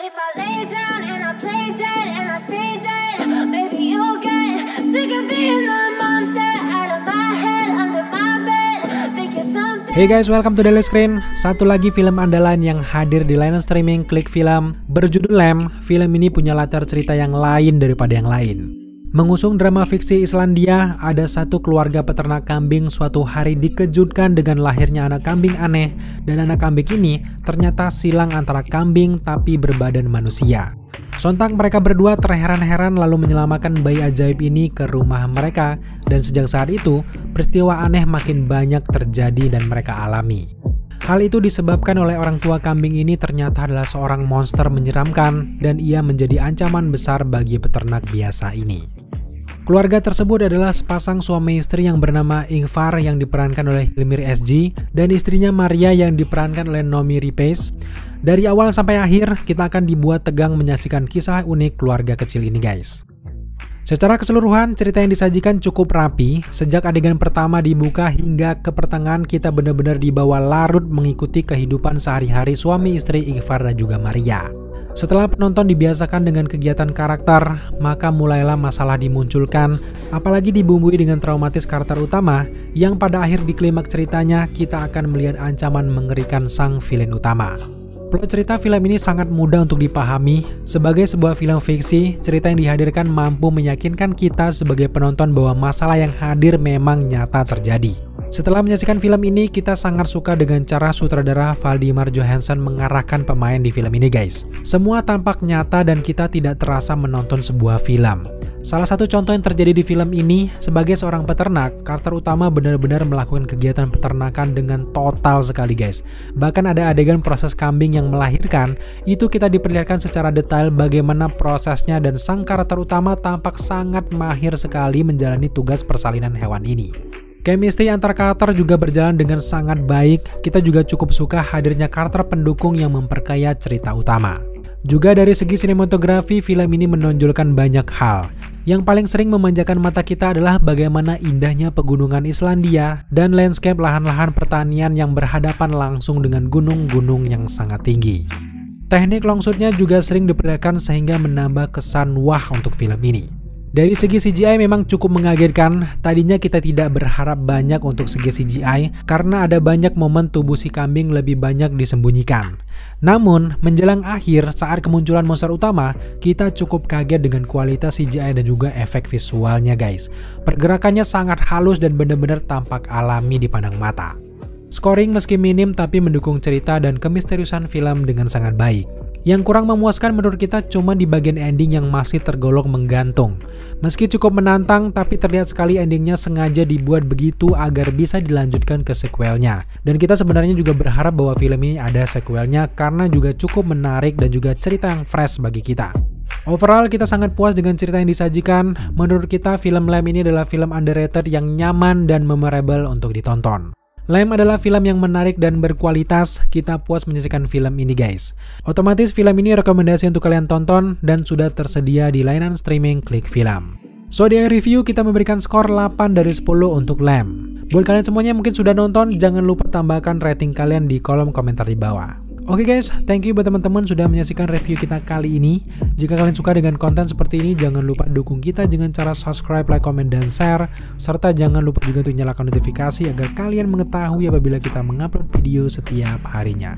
if I lay down and I play dead and I stay dead, maybe you'll get sick of being the monster out of my head, under my bed. Think you're something. Hey guys, welcome to Daily Screen. Satu lagi film andalan yang hadir di layanan streaming Klik Film berjudul Lamb. Film ini punya latar cerita yang lain daripada yang lain. Mengusung drama fiksi Islandia, ada satu keluarga peternak kambing suatu hari dikejutkan dengan lahirnya anak kambing aneh, dan anak kambing ini ternyata silang antara kambing tapi berbadan manusia. Sontak mereka berdua terheran-heran lalu menyelamatkan bayi ajaib ini ke rumah mereka, dan sejak saat itu peristiwa aneh makin banyak terjadi dan mereka alami. Hal itu disebabkan oleh orang tua kambing ini ternyata adalah seorang monster menyeramkan, dan ia menjadi ancaman besar bagi peternak biasa ini. Keluarga tersebut adalah sepasang suami istri yang bernama Ingvar yang diperankan oleh Hilmir SG dan istrinya Maria yang diperankan oleh Noomi Rapace. Dari awal sampai akhir kita akan dibuat tegang menyaksikan kisah unik keluarga kecil ini guys. Secara keseluruhan cerita yang disajikan cukup rapi, sejak adegan pertama dibuka hingga ke pertengahan kita benar-benar dibawa larut mengikuti kehidupan sehari-hari suami istri Ingvar dan juga Maria. Setelah penonton dibiasakan dengan kegiatan karakter, maka mulailah masalah dimunculkan, apalagi dibumbui dengan traumatis karakter utama, yang pada akhir di klimaks ceritanya kita akan melihat ancaman mengerikan sang villain utama. Plot cerita film ini sangat mudah untuk dipahami. Sebagai sebuah film fiksi, cerita yang dihadirkan mampu meyakinkan kita sebagai penonton bahwa masalah yang hadir memang nyata terjadi. Setelah menyaksikan film ini, kita sangat suka dengan cara sutradara Valdimar Johansson mengarahkan pemain di film ini guys. Semua tampak nyata dan kita tidak terasa menonton sebuah film. Salah satu contoh yang terjadi di film ini, sebagai seorang peternak, karakter utama benar-benar melakukan kegiatan peternakan dengan total sekali guys. Bahkan ada adegan proses kambing yang melahirkan, itu kita diperlihatkan secara detail bagaimana prosesnya dan sang karakter utama tampak sangat mahir sekali menjalani tugas persalinan hewan ini. Chemistry antar karakter juga berjalan dengan sangat baik. Kita juga cukup suka hadirnya karakter pendukung yang memperkaya cerita utama. Juga dari segi sinematografi, film ini menonjolkan banyak hal. Yang paling sering memanjakan mata kita adalah bagaimana indahnya pegunungan Islandia dan landscape lahan-lahan pertanian yang berhadapan langsung dengan gunung-gunung yang sangat tinggi. Teknik longshootnya juga sering diperlihatkan sehingga menambah kesan wah untuk film ini. Dari segi CGI memang cukup mengagetkan. Tadinya kita tidak berharap banyak untuk segi CGI karena ada banyak momen tubuh si kambing lebih banyak disembunyikan. Namun menjelang akhir saat kemunculan monster utama, kita cukup kaget dengan kualitas CGI dan juga efek visualnya guys. Pergerakannya sangat halus dan benar-benar tampak alami dipandang mata. Scoring meski minim tapi mendukung cerita dan kemisteriusan film dengan sangat baik. Yang kurang memuaskan menurut kita cuma di bagian ending yang masih tergolong menggantung. Meski cukup menantang, tapi terlihat sekali endingnya sengaja dibuat begitu agar bisa dilanjutkan ke sequelnya. Dan kita sebenarnya juga berharap bahwa film ini ada sequelnya karena juga cukup menarik dan juga cerita yang fresh bagi kita. Overall kita sangat puas dengan cerita yang disajikan. Menurut kita film Lamb ini adalah film underrated yang nyaman dan memorable untuk ditonton. Lamb adalah film yang menarik dan berkualitas, kita puas menyaksikan film ini guys. Otomatis film ini rekomendasi untuk kalian tonton dan sudah tersedia di layanan streaming Klik Film. So di review kita memberikan skor 8 dari 10 untuk Lamb. Buat kalian semuanya yang mungkin sudah nonton, jangan lupa tambahkan rating kalian di kolom komentar di bawah. Oke guys, thank you buat teman-teman sudah menyaksikan review kita kali ini. Jika kalian suka dengan konten seperti ini, jangan lupa dukung kita dengan cara subscribe, like, comment, dan share. Serta jangan lupa juga untuk nyalakan notifikasi agar kalian mengetahui apabila kita mengupload video setiap harinya.